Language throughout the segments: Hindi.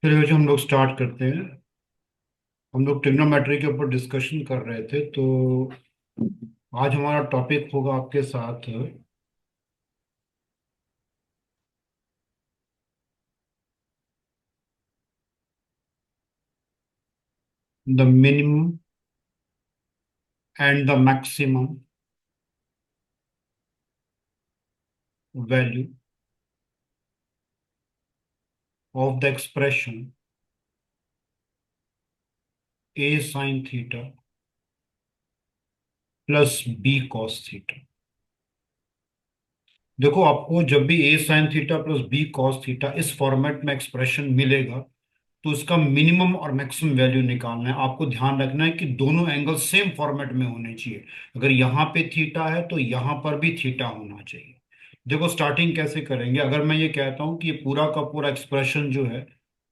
चलिए वजह हम लोग स्टार्ट करते हैं। हम लोग ट्रिग्नोमेट्री के ऊपर डिस्कशन कर रहे थे, तो आज हमारा टॉपिक होगा आपके साथ the minimum and the maximum value of the expression A sine theta plus B cos theta. देखो, आपको जब भी A sine theta plus B cos theta इस फॉर्मेट में एक्सप्रेशन मिलेगा तो उसका मिनिमम और मैक्सिमम वैल्यू निकालना है। आपको ध्यान रखना है कि दोनों एंगल सेम फॉर्मेट में होने चाहिए। अगर यहाँ पे थीटा है तो यहाँ पर भी थीटा होना चाहिए। देखो, स्टार्टिंग कैसे करेंगे। अगर मैं ये कहता हूँ कि ये पूरा का पूरा एक्सप्रेशन जो है,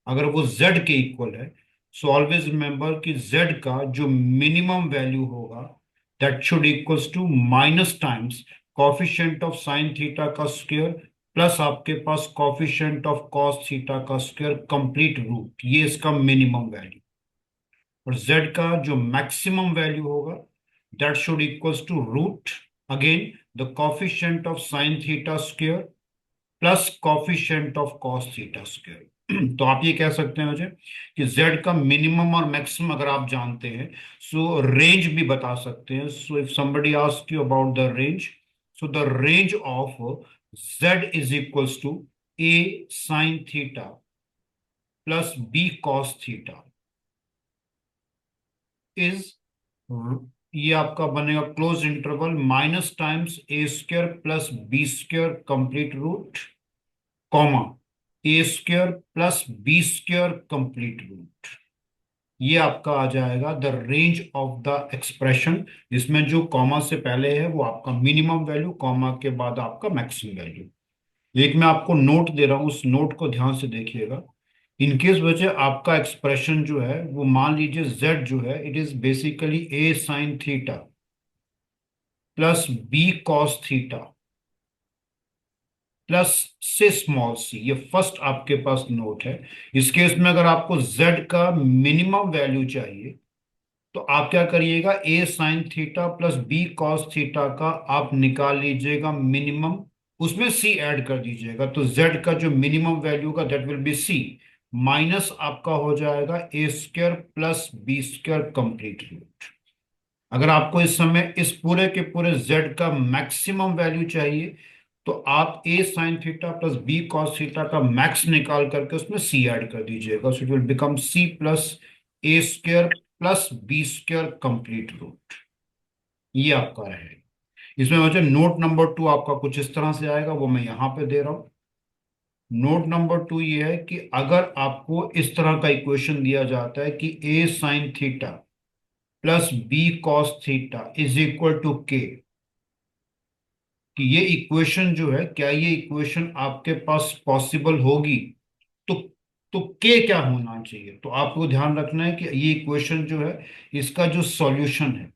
अगर वो z के इक्वल है, सो ऑलवेज रिमेंबर कि z का जो मिनिमम वैल्यू होगा that should equals to minus times coefficient of sine theta का स्क्वायर प्लस आपके पास कॉफिशिएंट ऑफ कॉस थीटा का स्क्वायर कंप्लीट रूट। ये इसका मिनिमम वैल्यू। और z का जो मैक्सिमम वैल्यू होगा that should equals to root again the coefficient of sine theta square plus coefficient of cos theta square. तो आप ये कह सकते हैं मुझे कि z का मिनिमम और मैक्सिमम अगर आप जानते हैं, सो रेंज भी बता सकते हैं। So if somebody asks you about the range, so the range of z is equals to a sin theta plus b cos theta is, ये आपका बनेगा close interval minus times A square plus B square complete root, comma A square plus B square complete root. ये आपका आ जाएगा the range of the expression. इसमें जो कॉमा से पहले है वो आपका मिनिमम वैल्यू, कॉमा के बाद आपका मैक्सिमम वैल्यू। एक मैं आपको नोट दे रहा हूँ, उस नोट को ध्यान से देखिएगा। इनकेस वजह आपका एक्सप्रेशन जो है वो मान लीजिए z जो है it is basically a sine theta plus b cos theta plus से स्मॉल सी। ये फर्स्ट आपके पास नोट है। इस केस में अगर आपको z का मिनिमम वैल्यू चाहिए तो आप क्या करिएगा, a sine theta plus b cos theta का आप निकाल लीजिएगा मिनिमम, उसमें c ऐड कर दीजिएगा। तो z का जो मिनिमम वैल्यू का that will be c minus आपका हो जाएगा A square plus B square complete root. अगर आपको इस समय इस पूरे के पूरे z का मैक्सिमम वैल्यू चाहिए तो आप a sine theta plus b cos theta का मैक्स निकाल करके उसमें c ऐड कर दीजिएगा। So it will become c plus A square plus B square complete root. ये आपका रहेगा। इसमें मुझे नोट नंबर 2 आपका कुछ इस तरह से आएगा, वो मैं यहाँ पे दे रहा हूँ। नोट नंबर 2 ये है कि अगर आपको इस तरह का इक्वेशन दिया जाता है कि a sine theta plus B cos theta is equal to K, कि ये इक्वेशन जो है, क्या ये इक्वेशन आपके पास पॉसिबल होगी, तो तो के क्या होना चाहिए। तो आपको ध्यान रखना है कि ये इक्वेशन जो है इसका जो सॉल्यूशन है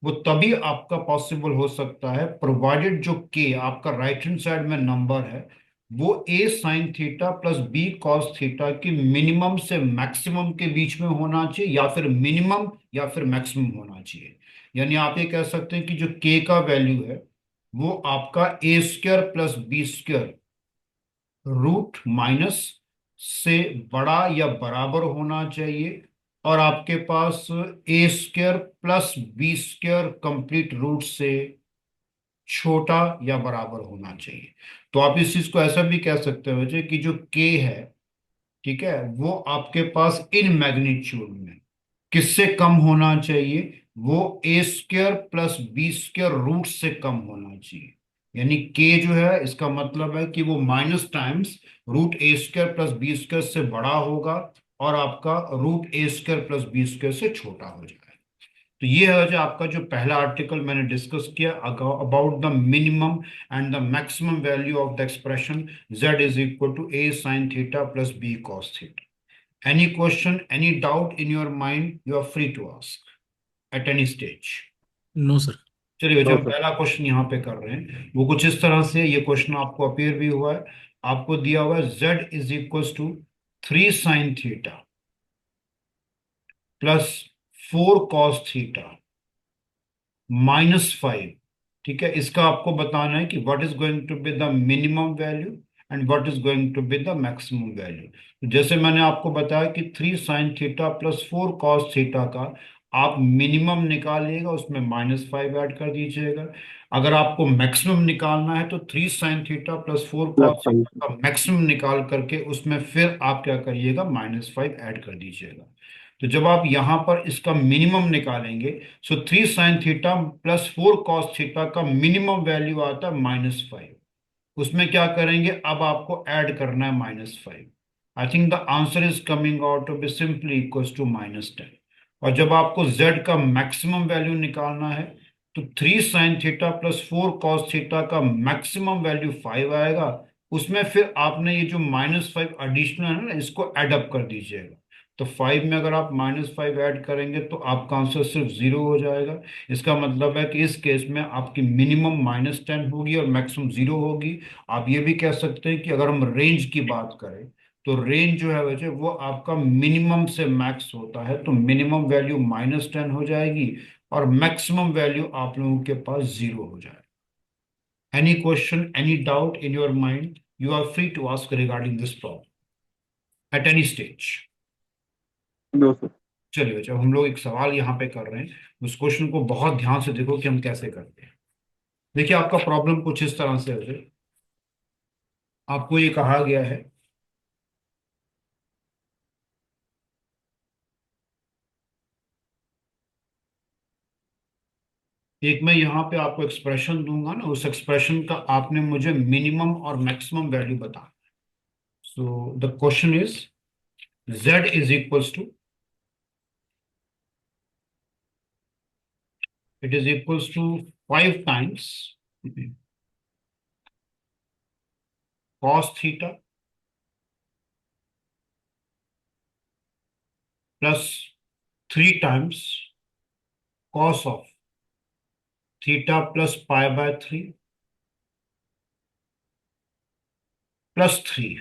वो तभी आपका पॉसिबल हो सकता है प्रोवाइडेड जो के आपका राइट हैंड साइड में नंबर है वो A sine theta plus B cos theta की मिनिमम से मैक्सिमम के बीच में होना चाहिए, या फिर मिनिमम या फिर मैक्सिमम होना चाहिए। यानी आप ये कह सकते हैं कि जो के का वैल्यू है वो आपका A square plus B square root minus से बड़ा या बराबर होना चाहिए, और आपके पास A square plus B square complete root से छोटा या बराबर होना चाहिए। तो आप इस चीज को ऐसा भी कह सकते हो बच्चे कि जो के है, ठीक है, वो आपके पास इन मैग्नीट्यूड में किससे कम होना चाहिए, वो A square plus B square root से कम होना चाहिए। यानी के जो है इसका मतलब है कि वो माइनस टाइम्स रूट ए स्क्वायर प्लस बी स्क्वायर से बड़ा होगा और आपका रूट ए स्क्वायर प्लस बी स्क्वायर से छोटा हो जाएगा। तो ये है जो आपका जो पहला आर्टिकल मैंने डिस्कस किया about the minimum and the maximum value of the expression z is equal to a sin theta plus b cos theta. Any question, any doubt in your mind, you are free to ask at any stage. No sir. चलिए बच्चों, हम पहला क्वेश्चन यहाँ पे कर रहे हैं। वो कुछ इस तरह से, ये क्वेश्चन आपको अपेयर भी हुआ है। आपको दिया हुआ है z is equals to 3 sine theta plus 4 cos theta -5। ठीक है, इसका आपको बताना है कि what is going to be the minimum value and what is going to be the maximum value. तो जैसे मैंने आपको बताया कि 3 sine theta plus 4 cos theta का आप मिनिमम निकालिएगा, उसमें -5 ऐड कर दीजिएगा। अगर आपको मैक्सिमम निकालना है तो 3 sine theta plus 4 plus cos five. Theta का मैक्सिमम निकाल करके उसमें फिर आप क्या करिएगा, -5 ऐड कर दीजिएगा। तो जब आप यहां पर इसका मिनिमम निकालेंगे, सो 3 sine theta plus 4 cos theta का मिनिमम वैल्यू आता है -5। उसमें क्या करेंगे, अब आपको ऐड करना है -5। I think the answer is coming out to be simply equals to -10। और जब आपको z का मैक्सिमम वैल्यू निकालना है तो 3 sine theta plus 4 cos theta का मैक्सिमम वैल्यू 5 आएगा। उसमें फिर आपने ये जो -5 एडिशनल है ना, इसको एडअप कर दीजिएगा। तो 5 में अगर आप -5 ऐड करेंगे तो आपका आंसर सिर्फ 0 हो जाएगा। इसका मतलब है कि इस केस में आपकी मिनिमम -10 होगी और मैक्सिमम 0 होगी। आप ये भी कह सकते हैं कि अगर हम रेंज की बात करें तो रेंज जो है वैसे वो आपका मिनिमम से मैक्स होता है, तो मिनिमम वैल्यू -10 हो जाएगी और मैक्सिमम वैल्यू आप लोगों के पास 0 हो जाएगा। Any question, any doubt in your mind, you are free to ask regarding this problem at any stage. No sir. चलिए बच्चों, हम लोग एक सवाल यहाँ पे कर रहे हैं, उस क्वेश्चन को बहुत ध्यान से देखो कि हम कैसे करते हैं। देखिए, आपका प्रॉब्लम कुछ इस तरह से है। आपको ये कहा गया है एक, मैं यहाँ पे आपको एक्सप्रेशन दूंगा ना, उस एक्सप्रेशन का आपने मुझे मिनिमम और मैक्सिमम वैल्यू बताना। So the question is z is equals to, it is equals to 5 times cos theta plus 3 times cos of theta plus π/3 plus 3।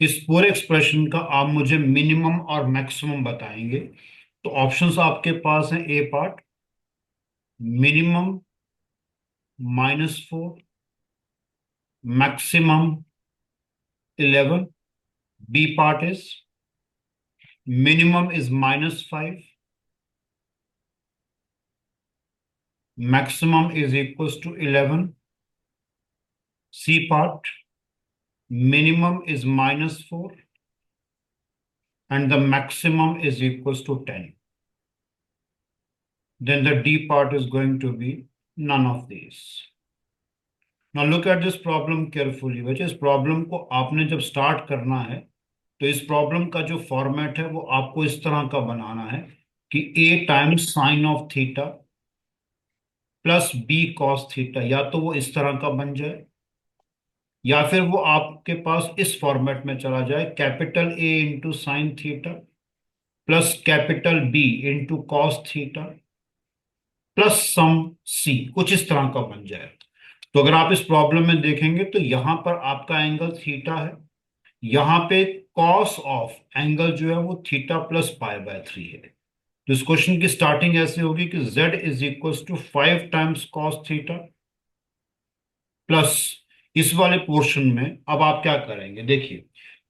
इस पूरे एक्सप्रेशन का आप मुझे मिनिमम और मैक्सिमम बताएंगे। तो ऑप्शंस आपके पास हैं, A part minimum -4, maximum 11, B part is minimum is -5, maximum is equals to 11, C part minimum is -4 and the maximum is equals to 10. Then the D part is going to be none of these. Now look at this problem carefully। बच्चे, इस प्रॉब्लम को आपने जब स्टार्ट करना है तो इस प्रॉब्लम का जो फॉर्मेट है वो आपको इस तरह का बनाना है कि a times sign of theta plus b cos theta, या तो वो इस तरह का बन जाए या फिर वो आपके पास इस फॉर्मेट में चला जाए, capital A into sine theta plus capital B into cos theta plus some C, कुछ इस तरह का बन जाए। तो अगर आप इस प्रॉब्लम में देखेंगे तो यहां पर आपका एंगल थीटा है, यहां पे कॉस ऑफ एंगल जो है वो थीटा प्लस π/3 है। तो इस क्वेश्चन की स्टार्टिंग ऐसे होगी कि z is equals to 5 times cos theta plus, इस वाले पोर्शन में अब आप क्या करेंगे, देखिए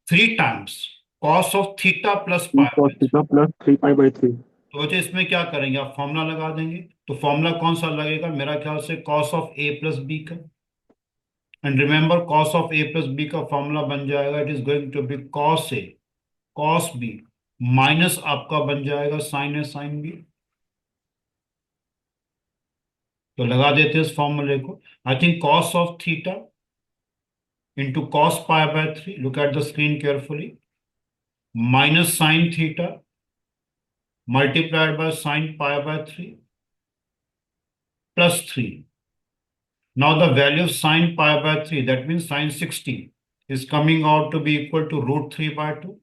3 times cos of theta plus cos π/3। Theta plus 3π/3। तो वजह इसमें क्या करेंगे, आप फॉर्मूला लगा देंगे। तो फॉर्मूला कौन सा लगेगा, मेरा ख्याल से cos of a plus B का। And remember cos of a plus B का फॉर्मूला बन जाएगा, it is going to be cos a cos b minus आपका बन जाएगा साइन ए साइन बी। तो लगा देते हैं इस फॉर्मूले को। I think cos of theta into cos π/3, look at the screen carefully, minus sine theta multiplied by sine π/3 plus 3. Now the value of sine π/3, that means sine 60, is coming out to be equal to √3/2.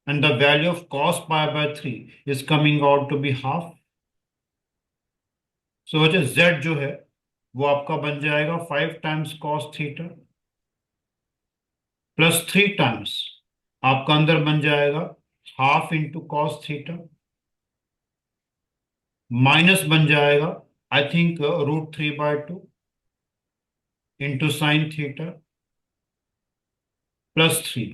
And the value of cos π/3 is coming out to be half. So वजह z जो है वो आपका बन जाएगा 5 times cos theta plus 3 times आपका अंदर बन जाएगा half into cos theta, minus बन जाएगा I think √3/2 into sine theta plus 3।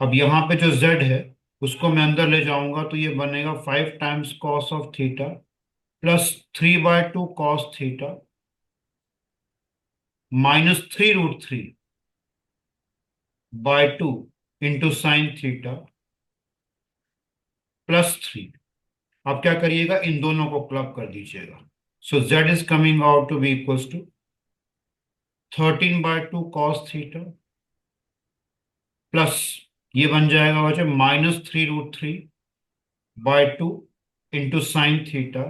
अब यहाँ पे जो z है उसको मैं अंदर ले जाऊंगा तो ये बनेगा 5 times cos of theta plus 3/2 cos theta -3√3/2 into sine theta plus 3। आप क्या करिएगा, इन दोनों को क्लब कर दीजिएगा। So z is coming out to be equals to 13/2 cos theta plus ये बन जाएगा वजह -3√3/2 इंटू साइन थीटा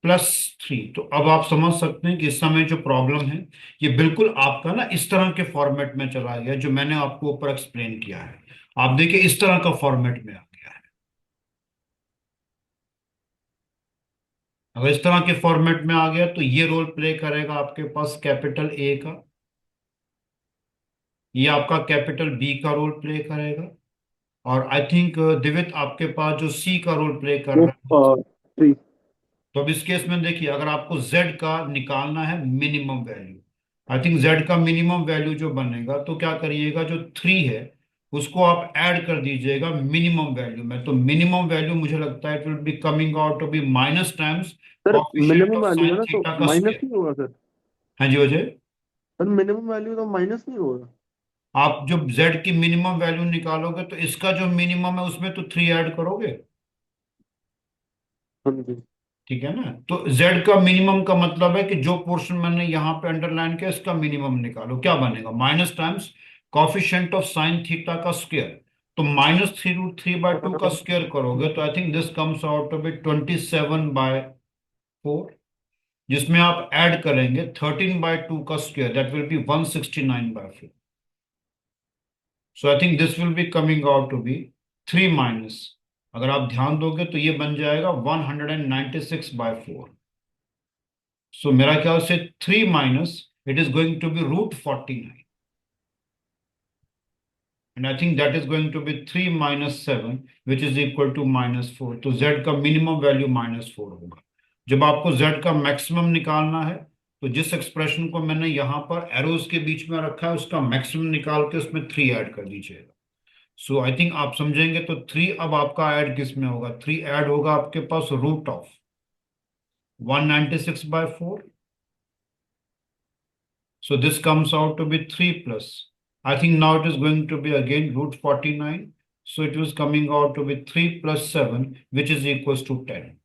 प्लस 3। तो अब आप समझ सकते हैं कि इस समय जो प्रॉब्लम है ये बिल्कुल आपका ना इस तरह के फॉर्मेट में चला गया जो मैंने आपको ऊपर एक्सप्लेन किया है। आप देखिए इस तरह का फॉर्मेट में आ गया है। अगर इस तरह के फॉर्मेट में आ गया तो ये रोल प्ले करेगा आपके पास कैपिटल ए का, ये आपका कैपिटल बी का रोल प्ले करेगा, और आई थिंक दिवित आपके पास जो सी का रोल प्ले कर वो रहा है। 3। तो अब इस केस में देखिए अगर आपको z का निकालना है minimum value, I think z का मिनिमम वैल्यू जो बनेगा तो क्या करिएगा, जो 3 है उसको आप ऐड कर दीजिएगा मिनिमम वैल्यू में। तो मिनिमम वैल्यू मुझे लगता है it will be coming out to be minus times sir coefficient minimum of value है साइन ना, तो थीटा का माइनस स्क्वायर। नहीं होगा सर? हाँ जी अजय, सर मिनिमम वैल्यू तो माइनस नहीं होगा? आप जब z की मिनिमम वैल्यू निकालोगे तो इसका जो मिनिमम है उसमें तो 3 ऐड करोगे, हाँ जी। ठीक है ना। तो z का मिनिमम का मतलब है कि जो पोर्शन मैंने यहाँ पे अंडरलाइन किया इसका मिनिमम निकालो, क्या बनेगा minus times coefficient of sine theta का स्क्वायर। तो -3√3/2 का स्क्वायर करोगे तो I think this comes out to be 27/4, जिसमें आप ऐड करेंगे 13/2 का square that will be 169/4। So I think this will be coming out to be 3 minus, अगर आप ध्यान दोगे तो ये बन जाएगा 196/4। सो मेरा ख्याल से 3 minus it is going to be √49, and I think that is going to be 3 - 7 which is equal to -4। तो z का मिनिमम वैल्यू -4 होगा। जब आपको z का मैक्सिमम निकालना है तो जिस एक्सप्रेशन को मैंने यहाँ पर एरोज के बीच में रखा है उसका मैक्सिमम निकाल के उसमें 3 ऐड कर दीजिएगा। सो आई थिंक आप समझेंगे। तो 3 अब आपका ऐड किस में होगा, 3 ऐड होगा आपके पास root of 196/4। So this comes out to be 3 plus. I think now it is going to be again √49. So it was coming out to be 3 plus 7, which is equals to 10.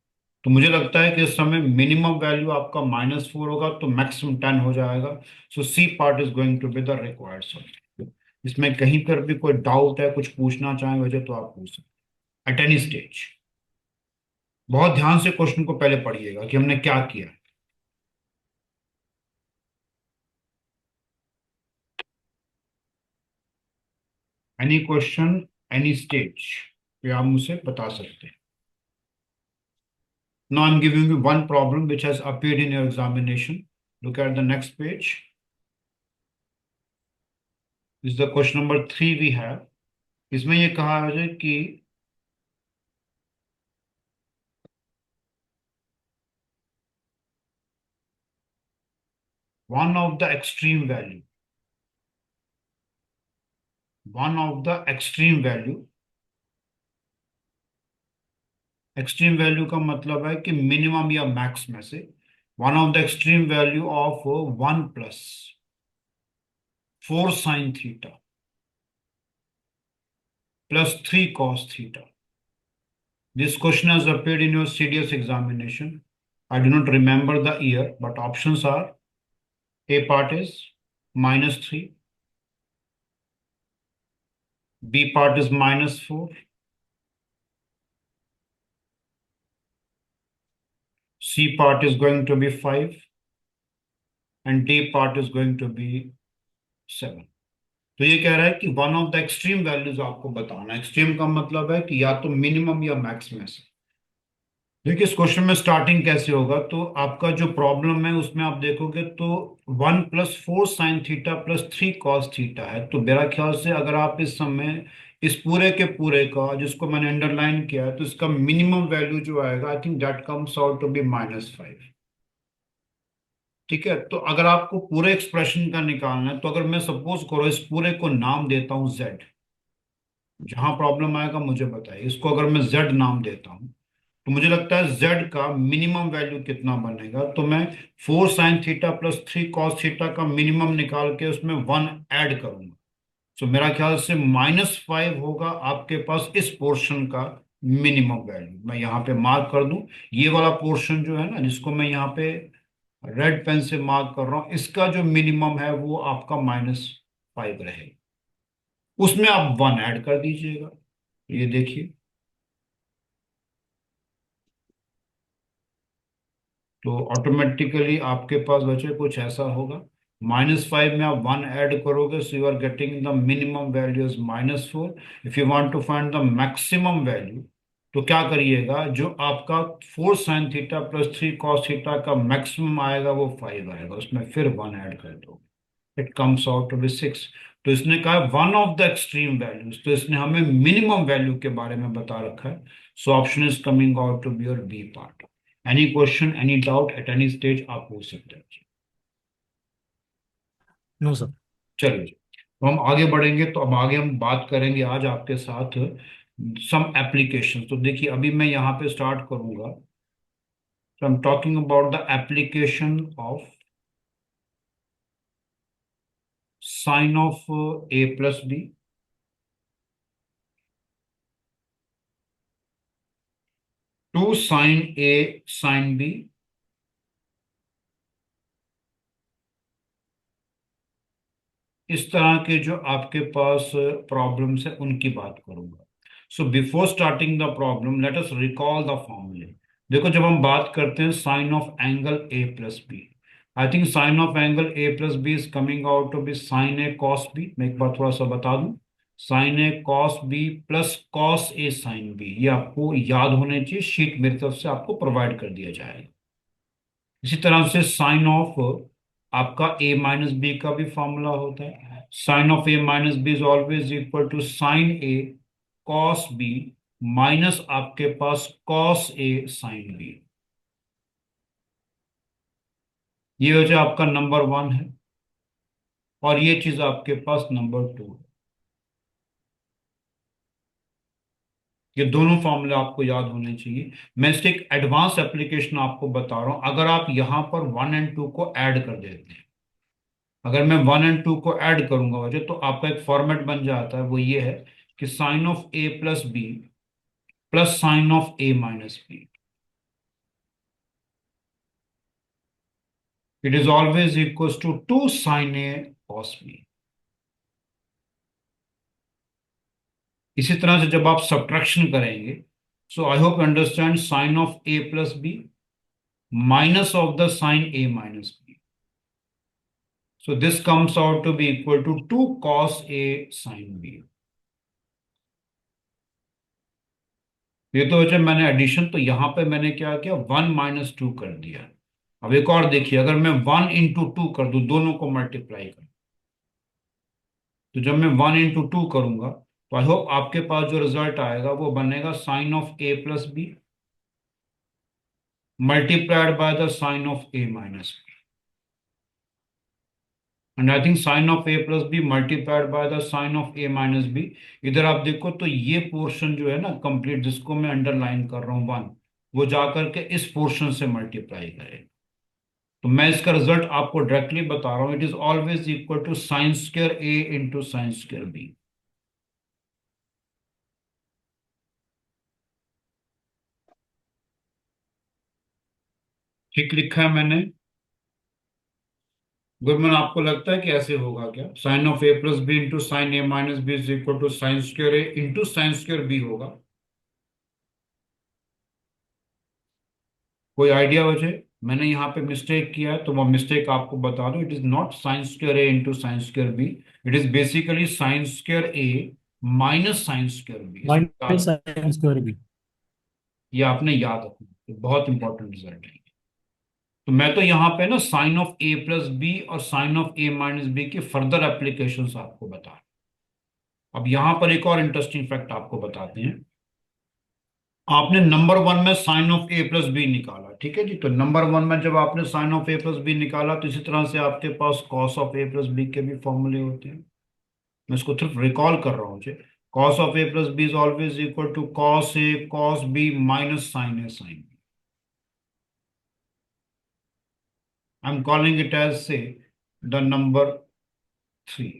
तो मुझे लगता है कि इस समय मिनिमम वैल्यू आपका -4 होगा तो मैक्सिमम 10 हो जाएगा। So C part is going to be the required solution. इसमें कहीं पर भी कोई डाउट है, कुछ पूछना चाहें वजह तो आप पूछ सकते एट एनी स्टेज। बहुत ध्यान से क्वेश्चन को पहले पढ़िएगा कि हमने क्या किया। एनी क्वेश्चन, एनी स्टेज पे आप मुझसे बता सकते हैं। Now I'm giving you one problem which has appeared in your examination. Look at the next page. This is the question number 3 we have. इसमें ये कहा है कि one of the extreme value, one of the extreme value, extreme value का मतलब है कि मिनिमम या मैक्स में से one of the extreme value of 1 + 4 sin theta plus 3 cos theta. This question has appeared in your CDS examination. I do not remember the year, but options are: A part is -3, B part is -4, C part is going to be 5, and D part is going to be 7। तो ये कह रहा है कि one of the extreme values आपको बताना है। एक्सट्रीम का मतलब है कि या तो मिनिमम या मैक्स में से। देखिए, इस क्वेश्चन में स्टार्टिंग कैसे होगा, तो आपका जो प्रॉब्लम है उसमें आप देखोगे तो 1 + 4 sin थीटा + 3 cos थीटा है। तो मेरा ख्याल से अगर आप इस समय इस पूरे के पूरे का जिसको मैंने अंडरलाइन किया है, तो इसका मिनिमम वैल्यू जो आएगा, I think that comes out to be -5। ठीक है, तो अगर आपको पूरे एक्सप्रेशन का निकालना है, तो अगर मैं सपोज करो इस पूरे को नाम देता हूँ जेड, जहां प्रॉब्लम आएगा मुझे बताइए, इसको अगर मैं जेड नाम देता हूँ, तो मुझे लगता है z का मिनिमम वैल्यू कितना बनेगा, तो मैं 4 sin थीटा + 3 cos थीटा का मिनिमम निकाल के उसमें 1 ऐड करूंगा। तो मेरा ख्याल से -5 होगा आपके पास इस पोर्शन का मिनिमम वैल्यू। मैं यहाँ पे मार्क कर दूं, ये वाला पोर्शन जो है ना, जिसको मैं यहाँ पे रेड पेन से मार्क कर रहा हूँ, इसका जो मिनिमम है वो आपका -5 रहेगा। उसमें आप 1 ऐड कर दीजिएगा। ये देखिए, तो ऑटोमेटिकली आपके पास बचे कुछ ऐसा होगा। -5 में आप 1 ऐड करोगे, so you are getting the minimum value is -4। If you want to find the maximum value, तो क्या करिएगा, जो आपका 4 sin थीटा + 3 cos थीटा का मैक्सिमम आएगा वो 5 आएगा, उसमें फिर 1 ऐड कर दो, it comes out to be 6। तो इसने कहा one of the extreme values, तो इसने हमें मिनिमम वैल्यू के बारे में बता रखा है। So option is coming out to be your B part. Any question, any doubt at any stage आप पूछ सकते हैं। No sir. चलिए, तो हम आगे बढ़ेंगे। तो अब आगे हम बात करेंगे आज आपके साथ सम एप्लीकेशन। तो देखिए, अभी मैं यहाँ पे स्टार्ट करूंगा। तो I am talking about the application of sine of a + b to sine a sin b इस तरह के जो आपके पास प्रॉब्लम्स है उनकी बात करूंगा। So before starting the problem, let us recall the formulae. देखो, जब हम बात करते हैं sine of angle a + b, I think sine of angle a + b is coming out to be sine a cos b। मैं एक बार थोड़ा सा बता दूं, sine a cos b plus cos a sin b, ये आपको याद होने चाहिए, शीट मेरी तरफ से आपको प्रोवाइड कर दिया जाएगा। इसी तरह से साइन ऑफ आपका a - b का भी फॉर्मूला होता है। Sine of a - b is always equal to sine a cos b minus आपके पास cos a sin b। ये हो जाए आपका नंबर 1 है, और ये चीज आपके पास नंबर 2 है। ये दोनों फॉर्मूले आपको याद होने चाहिए। मैं इसके एक एडवांस एप्लीकेशन आपको बता रहा हूं। अगर आप यहां पर 1 और 2 को ऐड कर देते हैं, अगर मैं 1 और 2 को ऐड करूंगा वजह, तो आपका एक फॉर्मेट बन जाता है, वो ये है कि sine of a + b plus sine of a - b, it is always equal to 2 sin a cos b। इसी तरह से जब आप सब्ट्रैक्शन करेंगे, so I hope understand, sine of a + b minus of the sine a - b, so this comes out to be equal to 2 cos a sin b। ये तो जब मैंने एडिशन, तो यहां पे मैंने क्या किया, 1 - 2 कर दिया। अब एक और देखिए, अगर मैं 1 × 2 कर दूं, दोनों को मल्टीप्लाई कर, तो जब मैं 1 × 2 करूंगा, तो आई होप आपके पास जो रिजल्ट आएगा वो बनेगा sine of a + b multiplied by the sine of a - b। And I think sine of a + b multiplied by the sine of a - b, इधर आप देखो तो ये पोर्शन जो है ना कंप्लीट, जिसको मैं अंडरलाइन कर रहा हूँ 1, वो जाकर के इस पोर्शन से मल्टीप्लाई करे। तो मैं इसका रिजल्ट आपको डायरेक्टली बता रहा हूं, it is always equal to sin² a × sin² b। ठीक लिखा है मैंने? गुरमन, आपको लगता है कि ऐसे होगा क्या, sine of a + b into sine a - b is equal to sin² a × sin² b होगा? कोई आइडिया वजह? मैंने यहाँ पे मिस्टेक किया है, तो वो मिस्टेक आपको बता दूं, it is not sin² a × sin²b, it is basically sin² a minus sin²b। Minus sine square भी। ये आपने याद रखना। तो बहुत इंपॉर्टेंट रिजल्ट है। तो मैं तो यहाँ पे ना sine of A plus B और sine of A minus B की फर्दर एप्लीकेशंस आपको बता रहा हूं। अब यहाँ पर एक और इंटरेस्टिंग फैक्ट आपको बताते हैं। आपने नंबर वन में sine of A plus B निकाला, ठीक है जी। तो नंबर वन में जब आपने sine of A plus B निकाला, तो इसी तरह से आपके पास cos of A plus B के भी फॉर्मूले होते हैं। मैं इसको सिर्फ रिकॉल कर रहा हूँ जी। Cos of A plus B is always equal to cos A cos B minus sine A sine B. I am calling it as say the number three.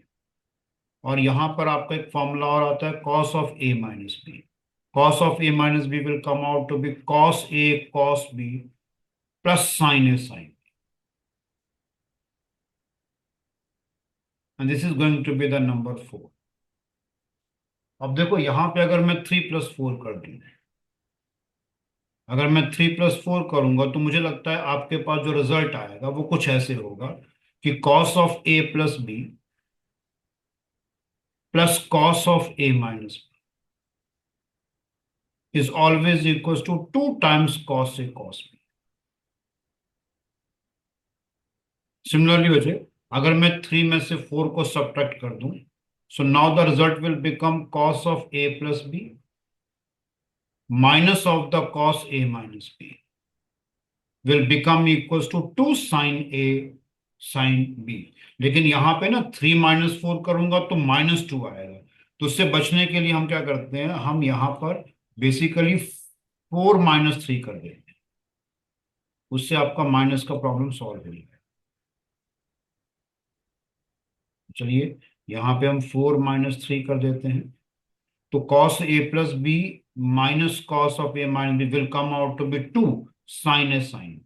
और यहां पर आपका एक फॉर्मूला और आता है, cos of A minus B. Cos of A minus B will come out to be cos A cos B plus sine A sine, and this is going to be the number four. अब देखो यहां पे अगर मैं थ्री प्लस फोर कर दूं, अगर मैं थ्री प्लस फोर करूंगा, तो मुझे लगता है आपके पास जो रिजल्ट आएगा वो कुछ ऐसे होगा कि cos of A plus B plus cos of A minus B is always equal to two times cos A cos B. Similarly वजह, अगर मैं थ्री में से फोर को सब्ट्रैक्ट कर दूं, so now the result will become cos of A plus B minus of the cos A minus B will become equal to two sine A sine B. लेकिन यहां पे ना थ्री माइनस फोर करूंगा तो माइनस टू आएगा। तो उससे बचने के लिए हम क्या करते हैं, हम यहां पर बेसिकली फोर माइनस थ्री कर देते हैं। उससे आपका माइनस का प्रॉब्लम सॉल्व हो जाएगा। चलिए यहां पे हम फोर माइनस थ्री कर देते हैं। तो cos A plus B minus cos of A minus B will come out to be to sine A sine.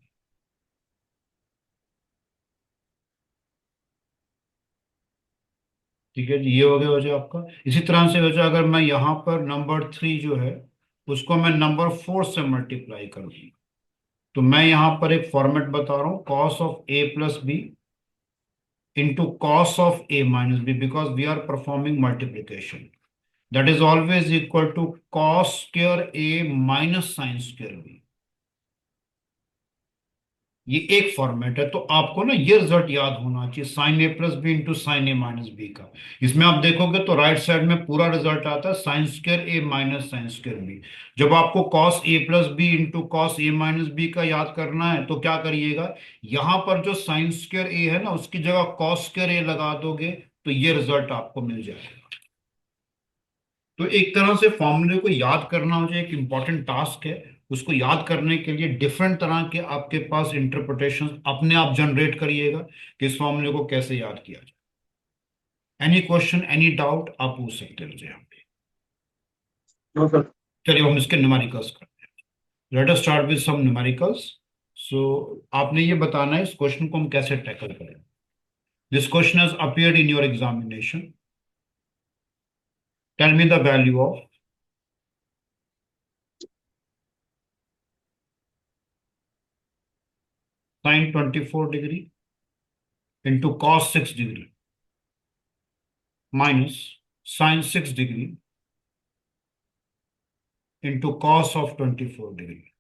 ठीक है जी, ये हो गया वजह आपका। इसी तरह से वजह, अगर मैं यहाँ पर नंबर थ्री जो है उसको मैं नंबर फोर से मल्टीप्लाई करूँ, तो मैं यहाँ पर एक फॉर्मेट बता रहा हूँ, cos of A plus B into cos of A minus B, because we are performing multiplication. That is always equal to cos square A minus sine square B. ये एक फॉर्मेट है। तो आपको ना ये रिजल्ट याद होना चाहिए, sign A plus B into sine A minus B का। इसमें आप देखोगे तो राइट साइड में पूरा रिजल्ट आता है sine square A minus sine square B. जब आपको cos A plus B into cos A minus B का याद करना है, तो क्या करिएगा, यहां पर जो साइन स्क्वायर ए है ना, उसकी जगह कॉस स्क्वायर ए लगा दोगे, तो ये रिजल्ट आपको मिल जाएगा। तो एक तरह से फॉर्मूले को याद करना मुझे एक इंपॉर्टेंट टास्क है। उसको याद करने के लिए डिफरेंट तरह के आपके पास इंटरप्रिटेशन अपने आप जनरेट करिएगा कि इस फॉर्मूले को कैसे याद किया जाए। एनी क्वेश्चन एनी डाउट आप पूछ सकते हो मुझे यहाँ पे। No sir. चलिए हम इसके न्यूमेरिकल्स करते हैं। Let us start with some numericals. So आपने ये बताना है इस क्वेश्चन को हम कैसे टैकल करें। This question has appeared in your examination. Tell me the value of sine 24 degree into cos 6 degree minus sine 6 degree into cos of 24 degree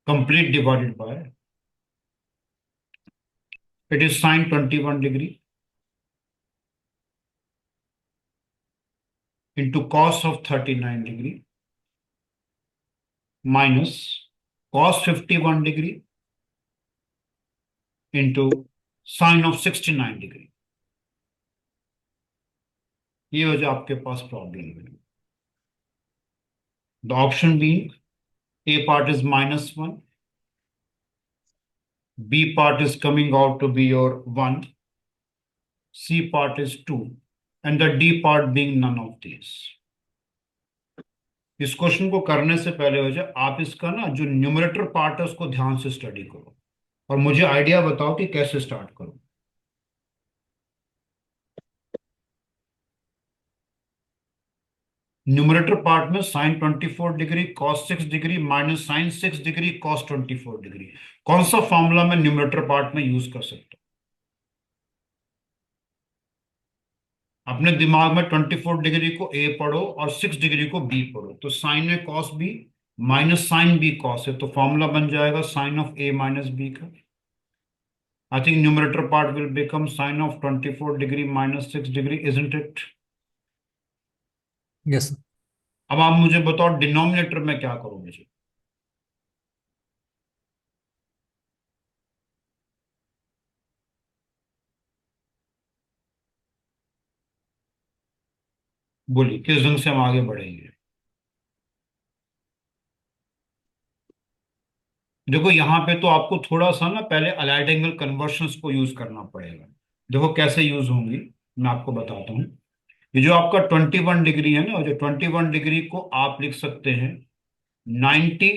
complete divided by it is sine 21 degree into cos of 39 degree minus cos 51 degree into sine of 69 degree। ये हो जाए आपके पास प्रॉब्लम है। The option being a part is -1, b part is coming out to be your 1, c part is 2, and the d part being none of these। इस क्वेश्चन को करने से पहले हो जाए, आप इसका ना जो न्यूमरेटर पार्ट है उसको ध्यान से स्टडी करो और मुझे आइडिया बताओ कि कैसे स्टार्ट करो। न्यूमरेटर पार्ट में sine 24 degree cos 6 degree minus sine 6 degree cos 24 degree, कौन सा फॉर्मूला मैं न्यूमरेटर पार्ट में यूज कर सकता हूं। अपने दिमाग में 24 डिग्री को ए पढ़ो और 6 डिग्री को बी पढ़ो। तो sine A cos B minus sine B cos है, तो फॉर्मूला बन जाएगा sine of A minus B का। I think numerator part will become sine of 24 degree minus 6 degree, isn't it? Yes sir. अब आप मुझे बताओ डिनोमिनेटर में क्या करोगे जी? बोलिए किस ढंग से हम आगे बढ़ेंगे? देखो यहाँ पे तो आपको थोड़ा सा ना पहले अलाइट एंगल कन्वर्शंस को यूज करना पड़ेगा। देखो कैसे यूज होंगी, मैं आपको बताता हूँ। ये जो आपका 21 डिग्री है ना, जो 21 डिग्री को आप लिख सकते हैं 90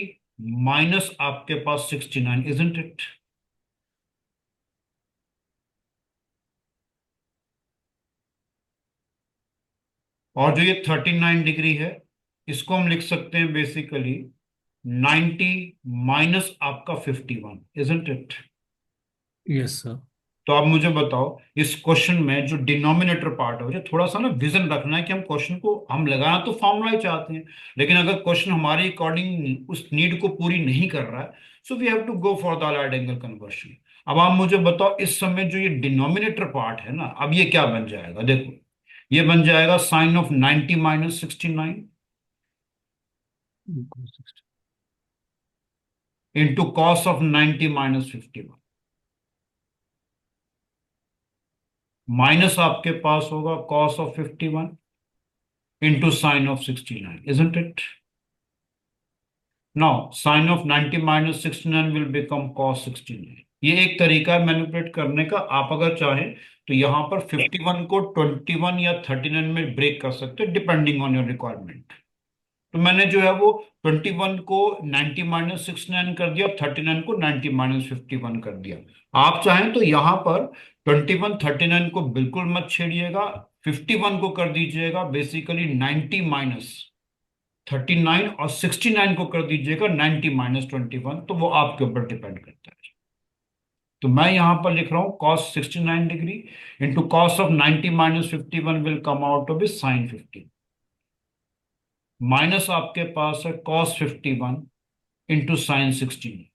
माइनस आपके पास 69, इजंट इट? और जो ये 39 डिग्री है, इसको हम लिख सकते हैं बेसिकली 90 माइनस आपका 51, इजंट इट? Yes sir. तो आप मुझे बताओ इस क्वेश्चन में जो डिनोमिनेटर पार्ट है, मुझे थोड़ा सा ना विजन रखना है कि हम क्वेश्चन को हम लगाना तो फॉर्मूला ही चाहते हैं, लेकिन अगर क्वेश्चन हमारे अकॉर्डिंग उस नीड को पूरी नहीं कर रहा है, so we have to go for the allied angle conversion. अब आप मुझे बताओ इस समय जो ये डिनोमिनेटर पार्ट है ना, अब ये क्या बन जाएगा? देखो ये बन जाएगा sine of 90 minus 69 into cos of 90 minus 51, minus आपके पास होगा cos of 51 into sine of 69, isn't it? Now sine of 90 minus 69 will become cos 69। ये एक तरीका है मैनिपुलेट करने का। आप अगर चाहें तो यहां पर 51 को 21 या 39 में ब्रेक कर सकते हैं डिपेंडिंग ऑन योर रिक्वायरमेंट। तो मैंने जो है वो 21 को 90 माइनस 69 कर दिया, 39 को 90 माइनस 51 कर दिया। आप चाहें तो यहां पर 21 39 को बिल्कुल मत छेड़िएगा, 51 को कर दीजिएगा बेसिकली 90 माइनस 39 और 69 को कर दीजिएगा 90 माइनस 21, तो वो आपके ऊपर डिपेंड करता है। तो मैं यहां पर लिख रहा हूं cos 69 degree into cos of 90 minus 51 will come out to be sine 50, minus आपके पास है कॉस 51 इंटू साइन 16।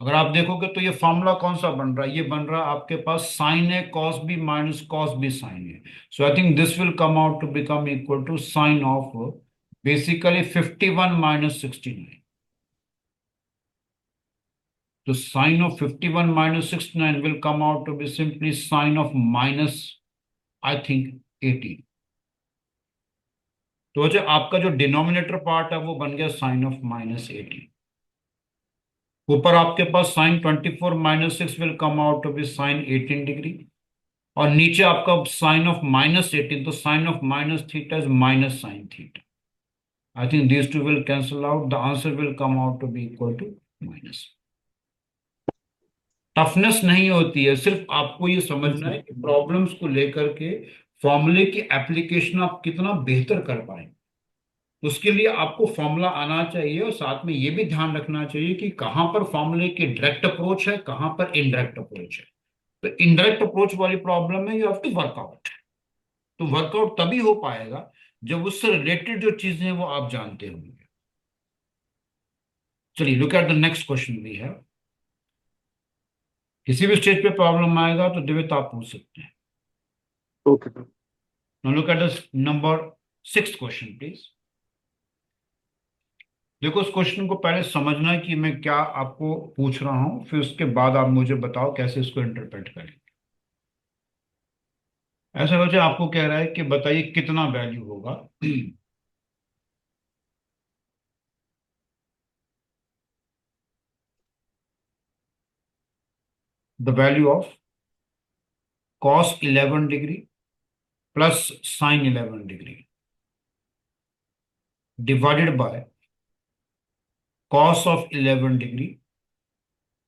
अगर आप देखोगे तो ये फॉर्मूला कौन सा बन रहा है? ये बन रहा है आपके पास साइन है cos B minus cos B sine है। So I think this will come out to become equal to sine of basically 51 minus 69। तो sine of 51 minus 69 will come out to be simply sine of minus I think 18। तो जो आपका जो डिनोमिनेटर पार्ट है वो बन गया साइन ऑफ माइनस 18। ऊपर आपके पास sine 24 minus 6 will come out to be sine 18 degree, और नीचे आपका साइन ऑफ माइनस 18, तो sine of minus theta is minus sine theta. I think these two will cancel out, the answer will come out to be equal to minus. Toughness नहीं होती है, सिर्फ आपको ये समझना है कि प्रॉब्लम्स को लेकर के फॉर्मूले की एप्लीकेशन आप कितना बेहतर कर पाए। उसके लिए आपको फॉर्मूला आना चाहिए, और साथ में ये भी ध्यान रखना चाहिए कि कहां पर फॉर्मूले की डायरेक्ट अप्रोच है, कहां पर इनडायरेक्ट अप्रोच है। तो इनडायरेक्ट अप्रोच वाली प्रॉब्लम में यू हैव टू वर्कआउट। तो वर्कआउट तभी हो पाएगा जब उससे रिलेटेड जो चीजें हैं वो आप जानते होंगे। चलिए look at the next question भी है। किसी भी स्टेज पे प्रॉब्लम आएगा तो दिव्य आप पूछ सकते हैं। Okay sir. Now look at the number 6 question please. देखो इस क्वेश्चन को पहले समझना है कि मैं क्या आपको पूछ रहा हूं, फिर उसके बाद आप मुझे बताओ कैसे इसको इंटरप्रेट करें। ऐसा वजह आपको कह रहा है कि बताइए कितना वैल्यू होगा the value of cos 11 degree plus sign 11 degree divided by cos of 11 degree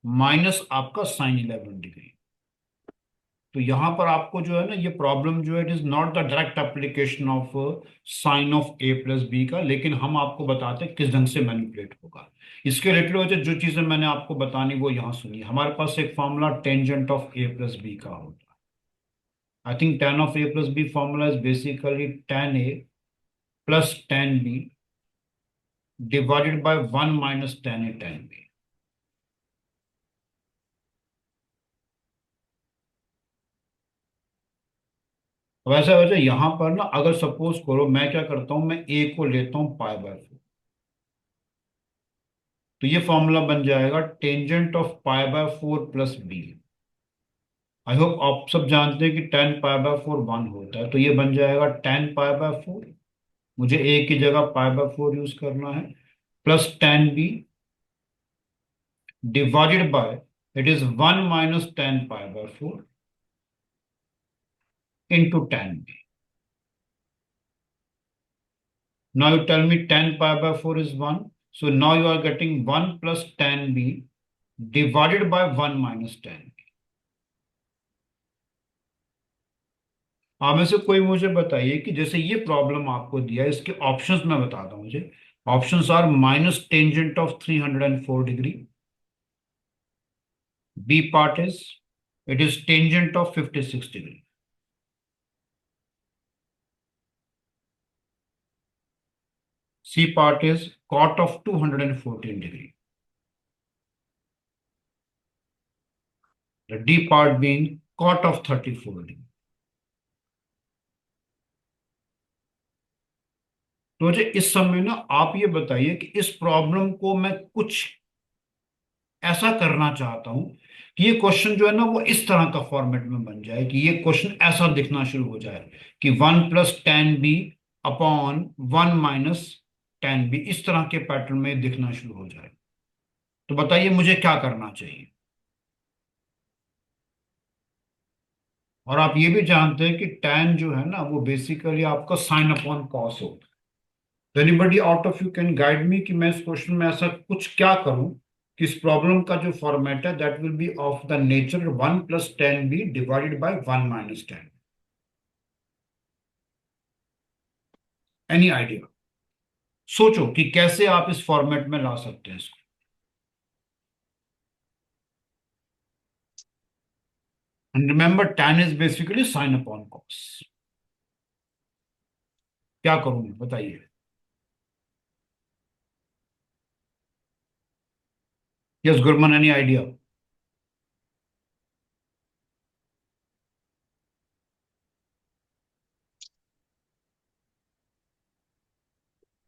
minus आपका साइन 11 डिग्री। तो यहां पर आपको जो है ना ये प्रॉब्लम जो है it is not the direct application of sine of A plus B का, लेकिन हम आपको बताते हैं किस ढंग से मैनिपुलेट होगा। इसके रिलेटेड वजह जो चीजें मैंने आपको बतानी वो यहाँ सुनिए। हमारे पास एक formula tangent of A plus B का होता है। I think tan of A plus B formula is basically tan A plus tan B divided by 1 minus tan A tan B. वैसे वैसे यहां पर ना, अगर सपोज करो मैं क्या करता हूं, मैं ए को लेता हूं पाई बाय फोर, तो ये फॉर्मूला बन जाएगा tangent of pi by four plus B. I hope आप सब जानते हैं कि tan pi by four one होता है, तो ये बन जाएगा टेन पाई बाय फोर, मुझे ए की जगह पाई बाय फोर यूज करना है, plus tan B divided by, it is one minus tan pi by four into tan B. Now you tell me 10 pi by 4 is 1. So now you are getting 1 plus 10b divided by 1 minus 10. आप में से कोई मुझे बताइए कि जैसे ये प्रॉब्लम आपको दिया है, इसके ऑप्शंस मैं बताता हूं मुझे। Options are minus tangent of 304 degree, B part is it is tangent of 56 degree, C part is cot of 214 degree, the d part being cot of 34 degree। तो मुझे इस समय ना आप ये बताइए कि इस प्रॉब्लम को मैं कुछ ऐसा करना चाहता हूं कि ये क्वेश्चन जो है ना वो इस तरह का फॉर्मेट में बन जाए कि ये क्वेश्चन ऐसा दिखना शुरू हो जाए कि one plus tan B upon one minus tan B, इस तरह के पैटर्न में दिखना शुरू हो जाए। तो बताइए मुझे क्या करना चाहिए। और आप ये भी जानते हैं कि tan जो है ना वो बेसिकली आपका साइन अपॉन कॉस होता है। तो anybody out of you can guide me कि मैं इस क्वेश्चन में ऐसा कुछ क्या करूं कि इस प्रॉब्लम का जो फॉर्मेट है that will be of the nature one plus tan B divided by one minus tan. Any idea? सोचो कि कैसे आप इस फॉर्मेट में ला सकते हैं इसको। And remember tan is basically sine upon cos. क्या करूं मैं, बताइए। Yes Gurman, any idea?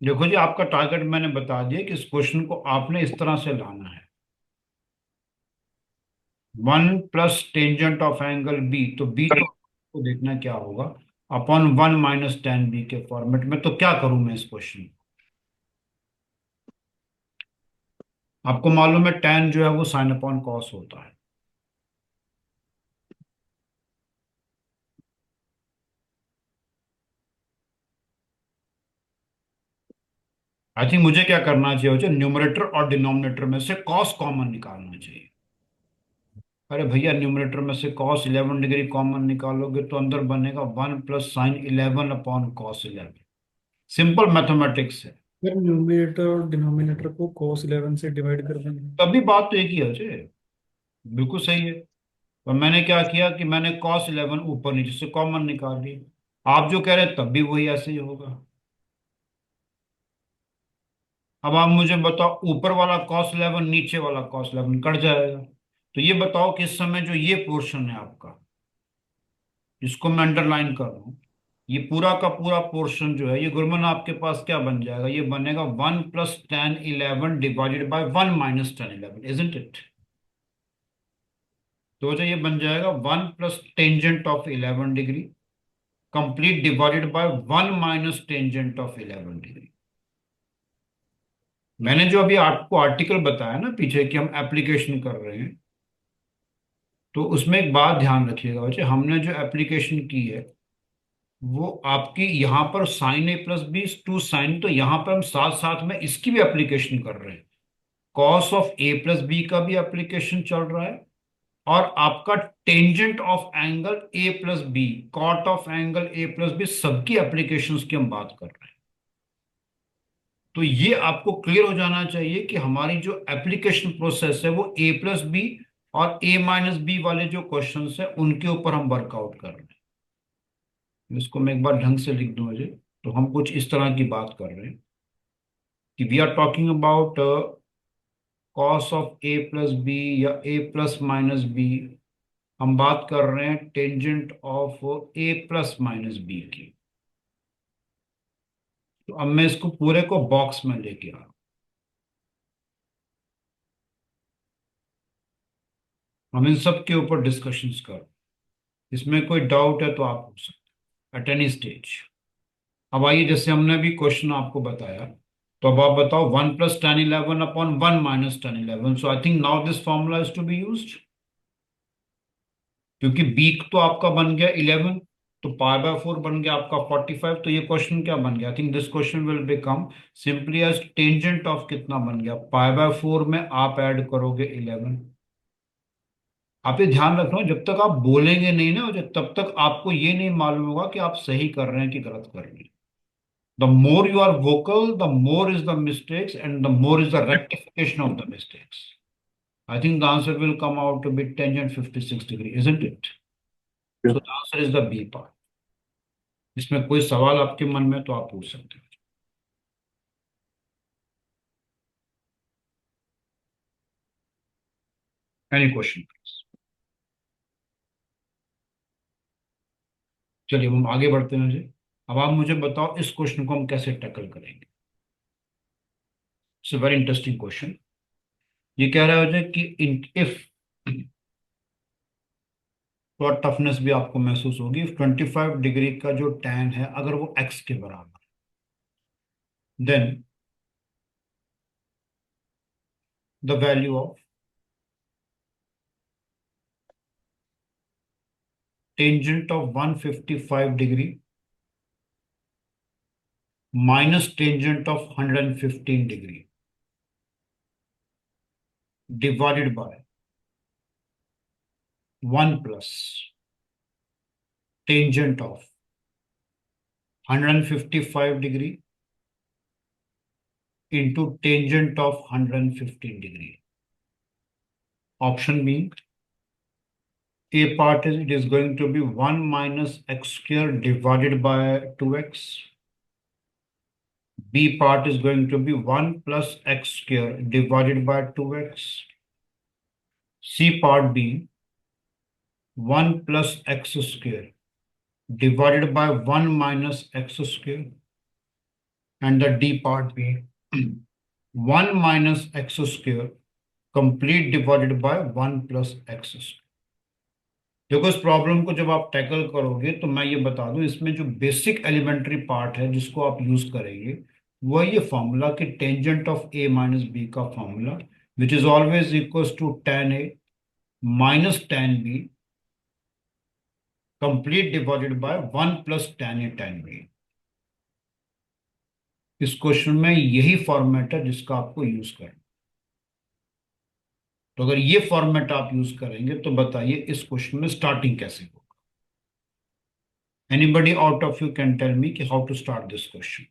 देखो जी, आपका टारगेट मैंने बता दिया कि इस क्वेश्चन को आपने इस तरह से लाना है, one plus tangent of angle B, तो बी तो आपको देखना क्या होगा upon one minus tan B के फॉर्मेट में। तो क्या करूं मैं इस क्वेश्चन, आपको मालूम है tan जो है वो साइन अपॉन कॉस होता है। आई थिंक मुझे क्या करना चाहिए, न्यूमरेटर और डिनोमिनेटर में से कॉस कॉमन निकालना चाहिए। अरे भैया, न्यूमरेटर में से कॉस 11 डिग्री कॉमन निकालोगे तो अंदर बनेगा one plus sign 11 upon cos 11। Simple mathematics है। फिर न्यूमरेटर और डिनोमिनेटर को cos 11 से डिवाइड कर देंगे। तभी बात तो एक ही है अजय, बिल्कुल सही है। और मैंने क्या किया कि मैंने कॉस 11 ऊपर नीचे से कॉमन निकाल ली। आप जो कह रहे हैं तब भी वही ऐसे ही होगा। अब आप मुझे बताओ, ऊपर वाला कॉस 11 नीचे वाला कॉस 11 कट जाएगा। तो ये बताओ कि इस समय जो ये पोर्शन है आपका, जिसको मैं अंडरलाइन कर रहा हूं, ये पूरा का पूरा पोर्शन जो है ये गुरमन आपके पास क्या बन जाएगा, ये बनेगा one plus ten eleven divided by one minus ten eleven, isn't it? तो जो ये बन जाएगा one plus tangent of 11 degree complete divided by one minus tangent of 11 degree. मैंने जो अभी आपको आर्टिकल बताया ना पीछे कि हम एप्लीकेशन कर रहे हैं, तो उसमें एक बात ध्यान रखिएगा बच्चे, हमने जो एप्लीकेशन की है वो आपकी यहाँ पर sine A plus B to sine, तो यहाँ पर हम साथ साथ में इसकी भी एप्लीकेशन कर रहे हैं। Cos of A plus B का भी एप्लीकेशन चल रहा है, और आपका tangent of angle A plus B, cot of angle A plus B, सबकी एप्लीकेशंस की हम बात कर रहे हैं। तो ये आपको क्लियर हो जाना चाहिए कि हमारी जो एप्लीकेशन प्रोसेस है वो ए प्लस बी और ए माइनस बी वाले जो क्वेश्चंस है उनके ऊपर हम वर्कआउट कर रहे हैं। इसको मैं एक बार ढंग से लिख दूं मुझे, तो हम कुछ इस तरह की बात कर रहे हैं कि we are talking about cos of A plus B या ए प्लस माइनस बी, हम बात कर रहे हैं tangent of A plus minus B की। तो अब मैं इसको पूरे को बॉक्स में लेके आ रहा हूं, हम इन सब के ऊपर डिस्कशंस कर, इसमें कोई डाउट है तो आप पूछ सकते हैं एट एनी स्टेज। अब आइए, जैसे हमने अभी क्वेश्चन आपको बताया, तो अब आप बताओ 1 + tan 11 upon 1 - tan 11, so I think now this formula is to be used, क्योंकि बी तो आपका बन गया 11, तो π/4 बन गया आपका 45। तो ये क्वेश्चन क्या बन गया? I think this question will become simply as tangent of कितना बन गया, π/4 में आप ऐड करोगे 11। आप ये ध्यान रखना, जब तक आप बोलेंगे नहीं ना तब तक आपको ये नहीं मालूम होगा कि आप सही कर रहे हैं कि गलत कर रहे हैं। The more you are vocal, the more is the mistakes and the more is the rectification of the mistakes. I think the answer will come out to be tangent 56 degree, isn't it? Yes. So the answer is the B part. इसमें कोई सवाल आपके मन में तो आप पूछ सकते हैं। Any question? चलिए हम आगे बढ़ते हैं जी। अब आप मुझे बताओ इस क्वेश्चन को हम कैसे टैकल करेंगे। It's a very interesting question. ये कह रहा है कि इफ, थोड़ा टफनेस भी आपको महसूस होगी, 25 डिग्री का जो टैन है अगर वो एक्स के बराबर, then the value of tangent of 155 degree minus tangent of 115 degree divided by 1 plus tangent of 155 degree into tangent of 115 degree. Option B, A part is it is going to be 1 minus x square divided by 2x. B part is going to be 1 plus x square divided by 2x. C part B, 1 plus x square divided by 1 minus x square. And the D part B, 1 minus x square complete divided by 1 plus x square. देखो, इस प्रॉब्लम को जब आप टैकल करोगे तो मैं ये बता दूं, इसमें जो बेसिक एलिमेंट्री पार्ट है जिसको आप यूज करेंगे वो ये फॉर्मूला कि tangent of A minus B का formula, which is always equals to tan A minus tan B complete divided by 1 plus tan A tan B। इस क्वेश्चन में यही फॉर्मेट है जिसका आपको यूज करना। तो अगर ये फॉर्मेट आप यूज करेंगे तो बताइए इस क्वेश्चन में स्टार्टिंग कैसे होगा। Anybody out of you can tell me कि how to start this question?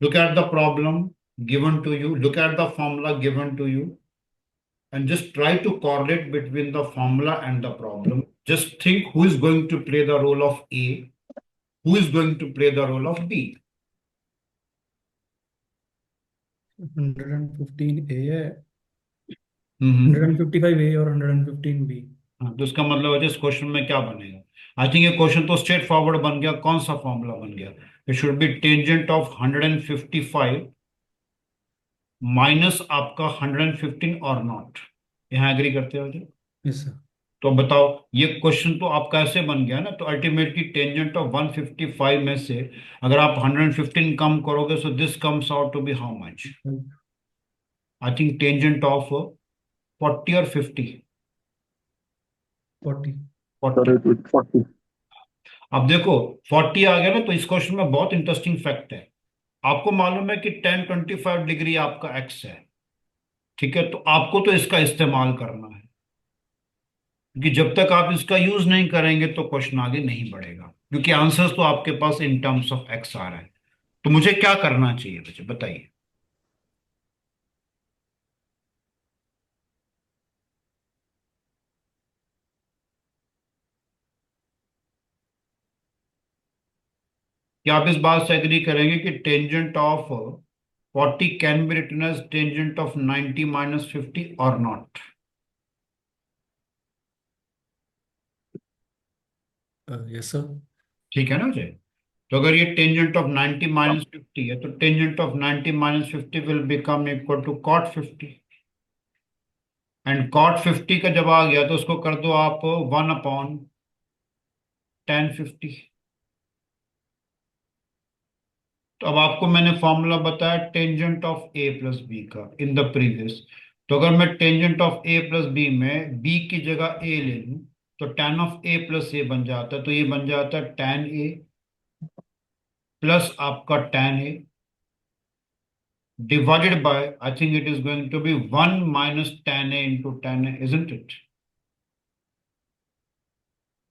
Look at the problem given to you, look at the formula given to you, and just try to correlate between the formula and the problem. Just think who is going to play the role of A, who is going to play the role of B. 115 ए है, 155 ए और 115 बी। हाँ, तो इसका मतलब है इस क्वेश्चन में क्या बनेगा? आई थिंक ये क्वेश्चन तो स्ट्रेट फॉरवर्ड बन गया। कौन सा फॉर्मूला बन गया? It should be tangent of 155 minus आपका 115 और नॉट। यहाँ एग्री करते हो जी? Yes sir. तो बताओ, ये क्वेश्चन तो आपका ऐसे बन गया ना, तो अल्टीमेटली टेंजेंट ऑफ 155 में से अगर आप 115 कम करोगे so this comes out to be how much? I think tangent of 40 और 50, 40। 40। Correct, it's 40. अब देखो 40 आ गया ना, तो इस क्वेश्चन में बहुत इंटरेस्टिंग फैक्ट है। आपको मालूम है कि 1025 डिग्री आपका एक्स है, ठीक है? तो आपको तो इसका इस्तेमाल करना है, क्योंकि जब तक आप इसका यूज नहीं करेंगे तो क्वेश्चन आगे नहीं बढ़ेगा, क्योंकि आंसर्स तो आपके पास इन टर्म्स ऑफ एक्स आ रहा है। तो मुझे क्या करना चाहिए बच्चे, बताइए? क्या आप इस बात से एग्री करेंगे कि tangent of 40 can be written as tangent of 90 minus 50 और नॉट? Yes sir. ठीक है ना जी? तो अगर ये टेंजेंट ऑफ 90 माइनस 50 है तो tangent of 90 minus 50 will become equal to cot 50। And cot 50 का जब आ गया तो उसको कर दो आप 1/tan 50। तो अब आपको मैंने फॉर्मूला बताया tangent of A plus B का इन द प्रीवियस। तो अगर मैं tangent of A plus B में बी की जगह ए ले लूं तो tan of A plus A बन जाता है। तो ये बन जाता है tan ए प्लस आपका tan A divided by, I think it is going to be 1 minus tan A into tan A, isn't it?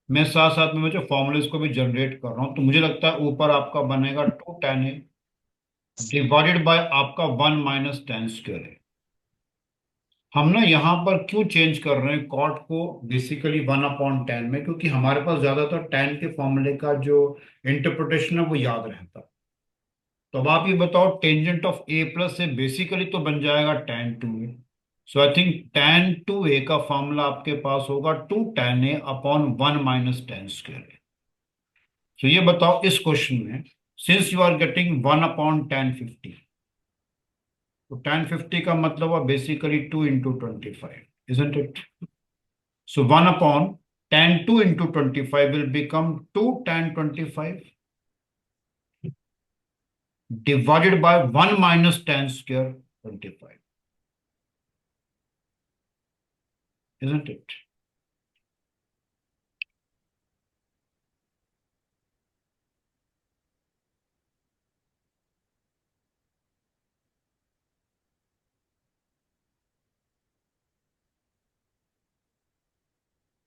मैं साथ साथ में जो फॉर्मूलेस को भी जनरेट कर रहा हूं तो मुझे लगता है ऊपर आपका बनेगा 2 tan A डिवाइडेड बाय आपका 1 माइनस tan स्क्वायर है। हम ना यहाँ पर क्यों चेंज कर रहे हैं कॉट को बेसिकली 1/tan में, क्योंकि हमारे पास ज्यादातर tan के फॉर्मूले का जो इंटरप्रिटेशन है वो याद रहता है। तो अब आप ये बताओ टेंजेंट ऑफ ए प्लस से बेसिकली तो बन जाएगा tan 2a। So I think tan 2a का फॉर्मूला आपके पास होगा 2 tan A upon 1 minus tan square. तो ये बताओ इस क्वेश्चन में since you are getting 1/tan 50, तो tan 50 का मतलब हुआ basically 2 into 25, isn't it? So 1/tan 2 into 25 will become 2 tan 25 divided by 1 minus tan square 25, isn't it?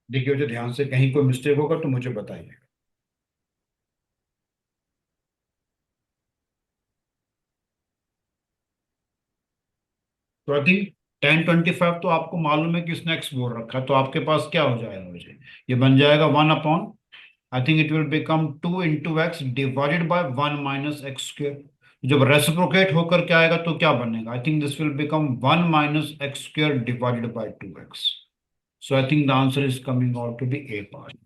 देखिए मुझे ध्यान से, कहीं कोई मिस्टेक होगा तो मुझे बताइए। तो आई थिंक tan 25 तो आपको मालूम है कि इसने एक्स बोल रखा है, तो आपके पास क्या हो जाएगा मुझे, ये बन जाएगा 1 upon, I think it will become 2 into x divided by 1 minus x square. जब रेसिप्रोकेट होकर के आएगा तो क्या बनेगा, I think this will become 1 minus x square divided by 2x। So I think the answer is coming out to be A part.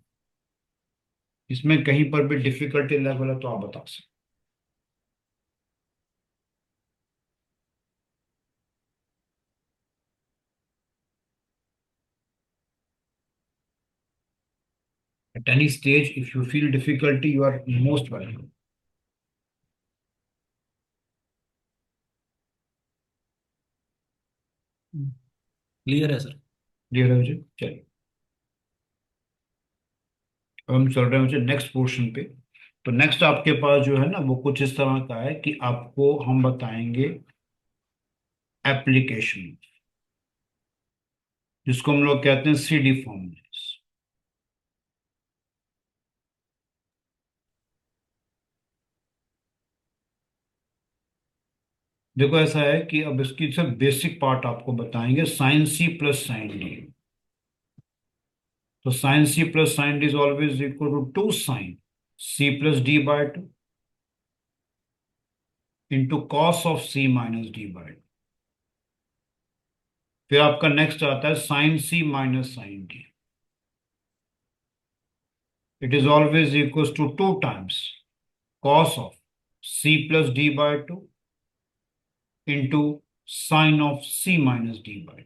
इसमें कहीं पर भी डिफिकल्टी लेवल है तो आप बता सकते at any stage if you feel difficulty you are most welcome। Clear है सर। क्लियर है मुझे, चलिए अब हम चल रहे हैं मुझे नेक्स्ट पोर्शन पे। तो नेक्स्ट आपके पास जो है ना वो कुछ इस तरह का है कि आपको हम बताएंगे एप्लीकेशन, जिसको हम लोग कहते हैं सीडी फॉर्मुलेस। देखो ऐसा है कि अब इसकी सिर्फ बेसिक पार्ट आपको बताएंगे, sine C plus sine D. तो sine C plus sine D is always equal to 2 sin C plus D/2 into cos of C minus D/2। फिर आपका नेक्स्ट आता है sine C minus sine D, it is always equal to 2 times cos of C plus D/2 into sine of C minus D/2।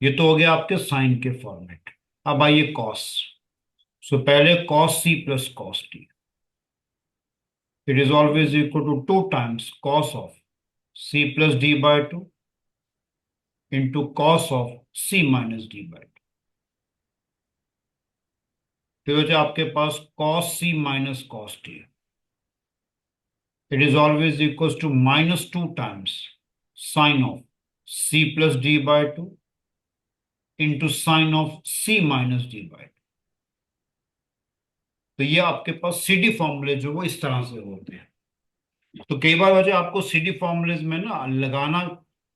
ये तो हो गया आपके साइन के फॉर्मेट। अब आइए कॉस। सो पहले cos C plus cos D, it is always equal to 2 times cos of C plus D/2 into cos of C minus D/2। फिर हो जाए आपके पास cos C minus cos D, it is always equals to minus 2 times sine of C plus D/2 into sine of C minus D/2। तो ये आपके पास सीडी फॉर्मूले जो वो इस तरह से होते हैं। तो कई बार वजह आपको सीडी फॉर्मूलेज में ना लगाना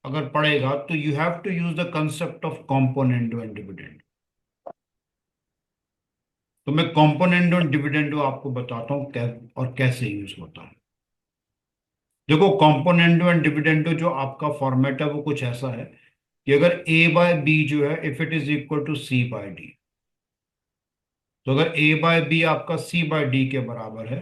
अगर पड़ेगा तो you have to use the concept of component and dividend. तो मैं कॉम्पोनेंट और डिविडेंड आपको बताता हूँ और कैसे यूज होता है। देखो, कॉम्पोनेंडो एंड डिविडेंडो जो आपका फॉर्मेट है वो कुछ ऐसा है कि अगर ए बाय बी जो है, if it is equal to C by D, तो अगर ए बाय बी आपका सी बाय डी के बराबर है,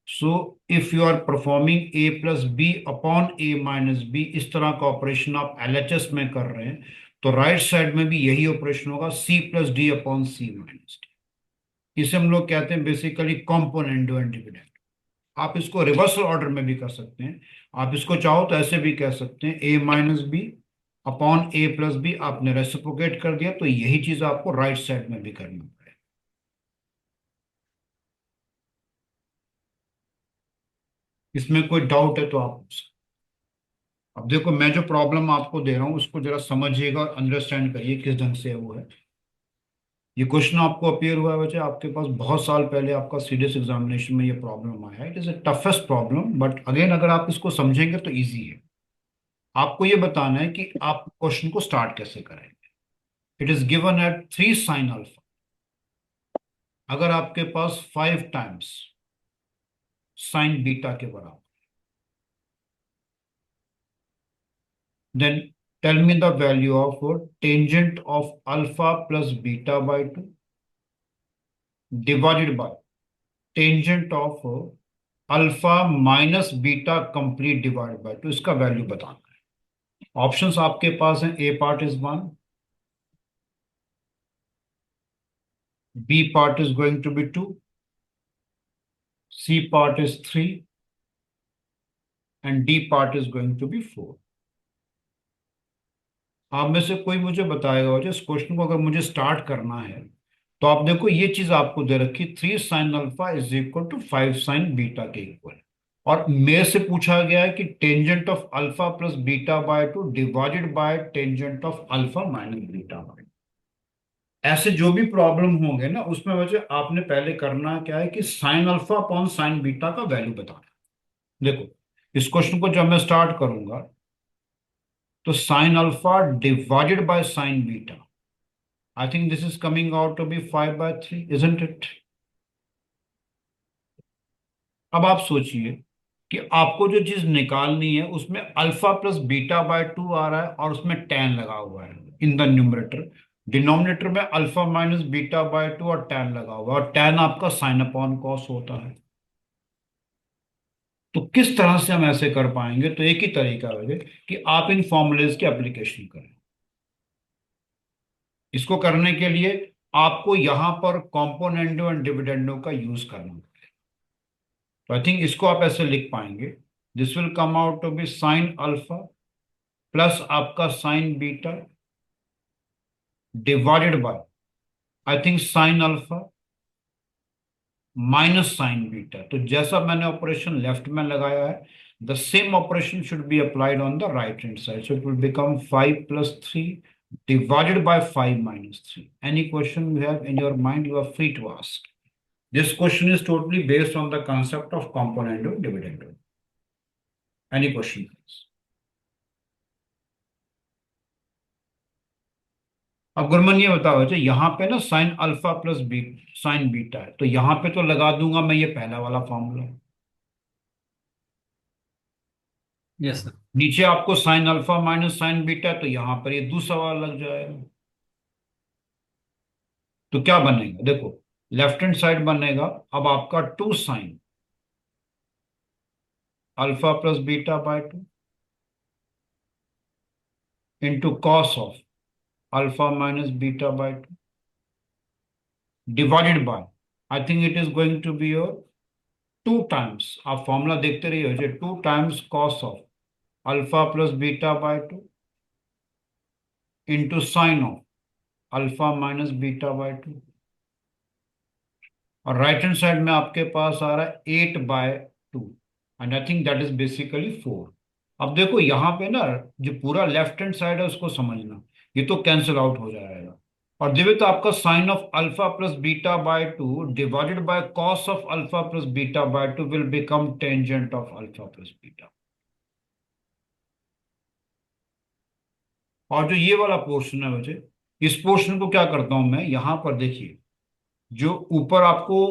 so if you are performing A plus B upon A minus B, इस तरह का ऑपरेशन आप एलएचएस में कर रहे हैं, तो राइट साइड में भी यही ऑपरेशन होगा, सी प्लस डी अपॉन सी माइनस डी। इसे हम लोग कहते हैं बेसिकली कॉम्पोनेंडो एंड डिविडेंड। आप इसको रिवर्स ऑर्डर में भी कर सकते हैं। आप इसको चाहो तो ऐसे भी कह सकते हैं, ए माइनस बी अपॉन ए प्लस बी, आपने रेसिप्रोकेट कर दिया, तो यही चीज आपको राइट साइड में भी करना पड़ेगा। इसमें कोई डाउट है तो आप पूछ सकते हैं। अब देखो, मैं जो प्रॉब्लम आपको दे रहा हूँ उसको जरा समझिएगा और अंडरस्टैंड करिए किस ढंग से वो है। ये क्वेश्चन आपको अपियर हुआ है बच्चे आपके पास बहुत साल पहले, आपका सीडीएस एग्जामिनेशन में ये प्रॉब्लम आया है। It is a toughest problem, but again अगर आप इसको समझेंगे तो इजी है। आपको ये बताना है कि आप क्वेश्चन को स्टार्ट कैसे करेंगे। It is given at 3 sine alpha. अगर आपके पास 5 टाइम्स साइन बीटा के बराबर, then tell me the value of tangent of alpha plus beta by 2 divided by tangent of alpha minus beta complete divided by 2। इसका वैल्यू बताना है। ऑप्शंस आपके पास हैं, A part is 1, B part is going to be 2, C part is 3 and D part is going to be 4। आप में से कोई मुझे बताएगा, और इस क्वेश्चन को अगर मुझे स्टार्ट करना है, तो आप देखो ये चीज आपको दे रखी, 3 sine alpha is equal to 5 sine beta के इक्वल। और मेरे से पूछा गया है कि tangent of alpha plus beta by 2 divided by tangent of alpha minus beta by. ऐसे जो भी प्रॉब्लम होंगे ना, उसमें वजह आपने पहले करना क्या है कि sine alpha upon sine beta का वैल्यू बताना है। देखो, इस क्वेश्चन को जब मैं स्टार्ट करूंगा, तो sine alpha divided by sine beta, I think this is coming out to be 5 by 3, isn't it? अब आप सोचिए कि आपको जो चीज निकालनी है उसमें अल्फा प्लस बीटा बाय 2 आ रहा है और उसमें tan लगा हुआ है इन द न्यूमरेटर। डिनोमिनेटर में अल्फा माइनस बीटा बाय 2 और tan लगा हुआ है, और tan आपका साइन अपॉन कॉस होता है। तो किस तरह से हम ऐसे कर पाएंगे? तो एक ही तरीका है कि आप इन फॉर्मूलेज की एप्लीकेशन करें। इसको करने के लिए आपको यहां पर कॉम्पोनेंडो एंड डिविडेंडो का यूज करना है। तो आई थिंक इसको आप ऐसे लिख पाएंगे, this will come out to be sine alpha plus आपका sine beta divided by, I think sine alpha minus sine beta. तो जैसा मैंने ऑपरेशन लेफ्ट में लगाया है, the same operation should be applied on the right hand side, so it will become 5 plus 3 divided by 5 minus 3. Any question you have in your mind, you are free to ask. This question is totally based on the concept of componendo dividendo. Any question, please? अब गुरमन ये बताओ, अच्छा यहाँ पे ना sine alpha plus B sine beta है, तो यहाँ पे तो लगा दूंगा मैं ये पहला वाला फॉर्मूला। Yes sir. नीचे आपको sign alpha minus sine beta है, तो यहाँ पर ये दूसरा वाला लग जाएगा। तो क्या बनेगा? देखो, लेफ्ट हैंड साइड बनेगा अब आपका 2 sine alpha plus beta by 2 into cos of alpha minus beta by 2 divided by, I think it is going to be your 2 times, आप फॉर्मूला देखते रहिए, 2 times cos of alpha plus beta by 2 into sine of alpha minus beta by 2। और राइट हैंड साइड में आपके पास आ रहा है 8 by 2, and I think that is basically 4। अब देखो यहाँ पे ना, जो पूरा लेफ्ट हैंड साइड है उसको समझना, ये तो कैंसिल आउट हो जाएगा। और देखो तो आपका sine of alpha plus beta by 2 divided by cos of alpha plus beta by 2 will become tangent of alpha plus beta. और जो ये वाला पोर्शन है मुझे, इस पोर्शन को क्या करता हूं मैं, यहां पर देखिए, जो ऊपर आपको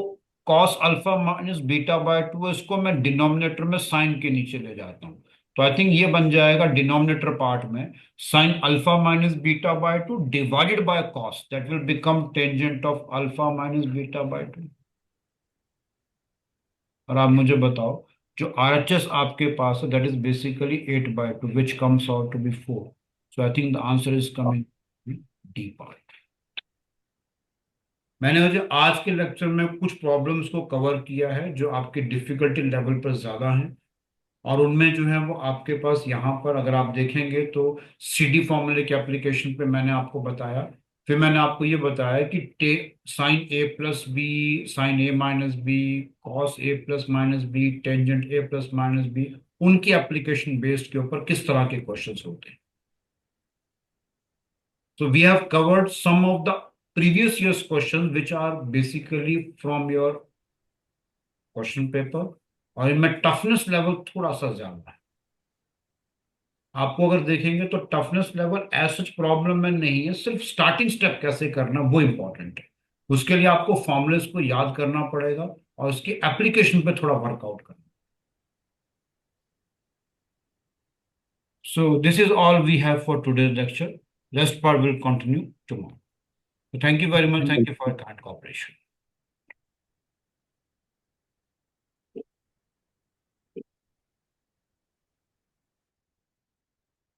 cos alpha minus beta by to है, इसको मैं डिनोमिनेटर में साइन के नीचे ले जाता हूँ। तो आई थिंक ये बन जाएगा डिनोमिनेटर पार्ट में sine alpha minus beta by two divided by cos, that will become tangent of alpha minus beta by two. और आप मुझे बताओ, जो आरएचएस आपके पास है that is basically 8/2 which comes out to be 4। So I think the answer is coming D part. मैंने जो आज के लेक्चर में कुछ प्रॉब्लम्स को कवर किया है जो आपके डिफिकल्टी लेवल पर ज्यादा हैं, और उनमें जो है वो आपके पास यहाँ पर अगर आप देखेंगे तो सीडी फॉर्मूले के एप्लीकेशन पे मैंने आपको बताया। फिर मैंने आपको ये बताया कि टे sine A plus B, sine A minus B, cos A plus minus B, tangent A plus minus B, उनकी एप्लीकेशन बेस्ड के ऊपर किस तरह के क्वेश्चंस होते हैं। So we have covered some of the previous year's questions which are basically from your question paper, और इनमें टफनेस लेवल थोड़ा सा ज्यादा है। आपको अगर देखेंगे तो toughness level as such problem में नहीं है, सिर्फ स्टार्टिंग स्टेप कैसे करना वो इंपॉर्टेंट है। उसके लिए आपको फॉर्मूलेस को याद करना पड़ेगा और उसकी एप्लीकेशन पे थोड़ा वर्कआउट करना। So this is all we have for today's lecture. Rest part will continue tomorrow. Thank you very much, thank you for kind cooperation.